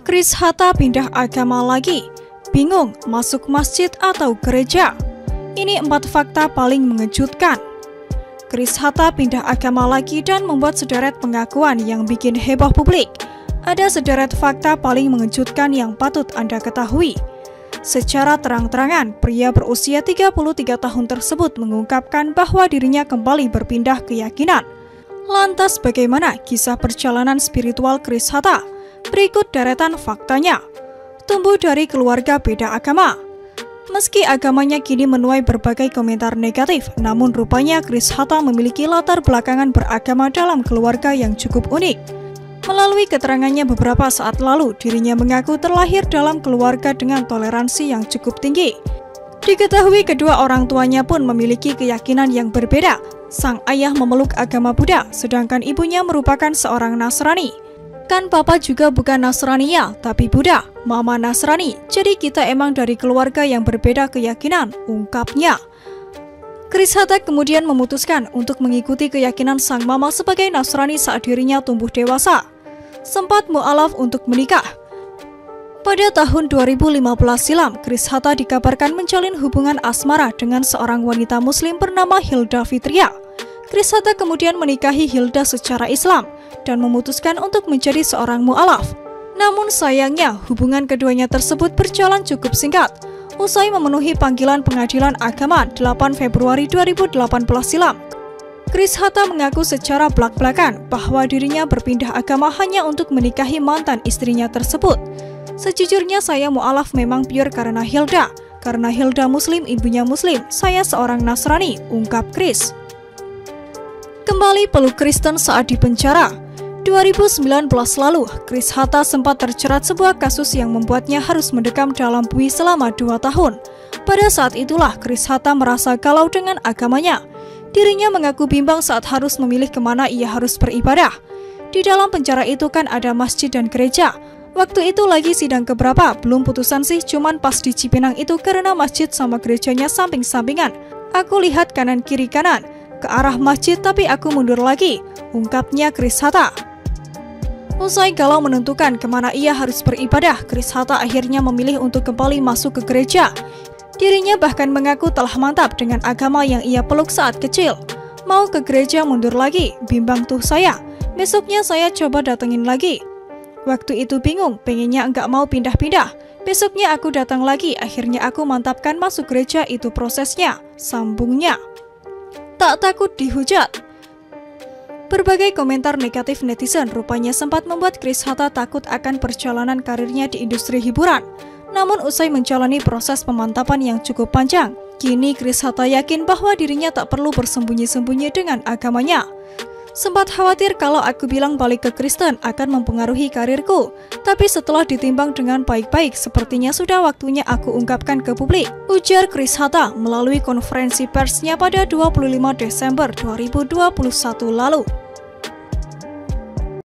Chris Hatta pindah agama lagi, bingung masuk masjid atau gereja. Ini 4 fakta paling mengejutkan. Chris Hatta pindah agama lagi dan membuat sederet pengakuan yang bikin heboh publik. Ada sederet fakta paling mengejutkan yang patut Anda ketahui. Secara terang-terangan, pria berusia 33 tahun tersebut mengungkapkan bahwa dirinya kembali berpindah keyakinan. Lantas bagaimana kisah perjalanan spiritual Chris Hatta? Berikut deretan faktanya. Tumbuh dari keluarga beda agama. Meski agamanya kini menuai berbagai komentar negatif, namun rupanya Chris Hatta memiliki latar belakangan beragama dalam keluarga yang cukup unik. Melalui keterangannya beberapa saat lalu, dirinya mengaku terlahir dalam keluarga dengan toleransi yang cukup tinggi. Diketahui kedua orang tuanya pun memiliki keyakinan yang berbeda. Sang ayah memeluk agama Buddha, sedangkan ibunya merupakan seorang Nasrani. Kan papa juga bukan Nasrani ya, tapi Buddha, mama Nasrani, jadi kita emang dari keluarga yang berbeda keyakinan, ungkapnya. Chris Hatta kemudian memutuskan untuk mengikuti keyakinan sang mama sebagai Nasrani saat dirinya tumbuh dewasa. Sempat mu'alaf untuk menikah. Pada tahun 2015 silam, Chris Hatta dikabarkan menjalin hubungan asmara dengan seorang wanita muslim bernama Hilda Fitria. Chris Hatta kemudian menikahi Hilda secara Islam dan memutuskan untuk menjadi seorang mu'alaf. Namun sayangnya, hubungan keduanya tersebut berjalan cukup singkat. Usai memenuhi panggilan pengadilan agama 8 Februari 2018 silam, Chris Hatta mengaku secara belak-belakan bahwa dirinya berpindah agama hanya untuk menikahi mantan istrinya tersebut. Sejujurnya saya mu'alaf memang pure karena Hilda. Karena Hilda muslim, ibunya muslim, saya seorang Nasrani, ungkap Chris. Kembali peluk Kristen saat dipenjara. 2019 lalu, Chris Hatta sempat terjerat sebuah kasus yang membuatnya harus mendekam dalam bui selama 2 tahun. Pada saat itulah Chris Hatta merasa galau dengan agamanya. Dirinya mengaku bimbang saat harus memilih kemana ia harus beribadah. Di dalam penjara itu kan ada masjid dan gereja. Waktu itu lagi sidang keberapa, belum putusan sih, cuman pas di Cipinang itu karena masjid sama gerejanya samping-sampingan. Aku lihat kanan-kiri kanan, ke arah masjid tapi aku mundur lagi, ungkapnya Chris Hatta. Usai galau menentukan kemana ia harus beribadah, Chris Hatta akhirnya memilih untuk kembali masuk ke gereja. Dirinya bahkan mengaku telah mantap dengan agama yang ia peluk saat kecil. Mau ke gereja mundur lagi, bimbang tuh saya. Besoknya saya coba datengin lagi. Waktu itu bingung, pengennya enggak mau pindah-pindah. Besoknya aku datang lagi, akhirnya aku mantapkan masuk gereja, itu prosesnya, sambungnya. Tak takut dihujat. Berbagai komentar negatif netizen rupanya sempat membuat Chris Hatta takut akan perjalanan karirnya di industri hiburan. Namun usai menjalani proses pemantapan yang cukup panjang, kini Chris Hatta yakin bahwa dirinya tak perlu bersembunyi-sembunyi dengan agamanya. Sempat khawatir kalau aku bilang balik ke Kristen akan mempengaruhi karirku, tapi setelah ditimbang dengan baik-baik, sepertinya sudah waktunya aku ungkapkan ke publik, ujar Chris Hatta melalui konferensi persnya pada 25 Desember 2021 lalu.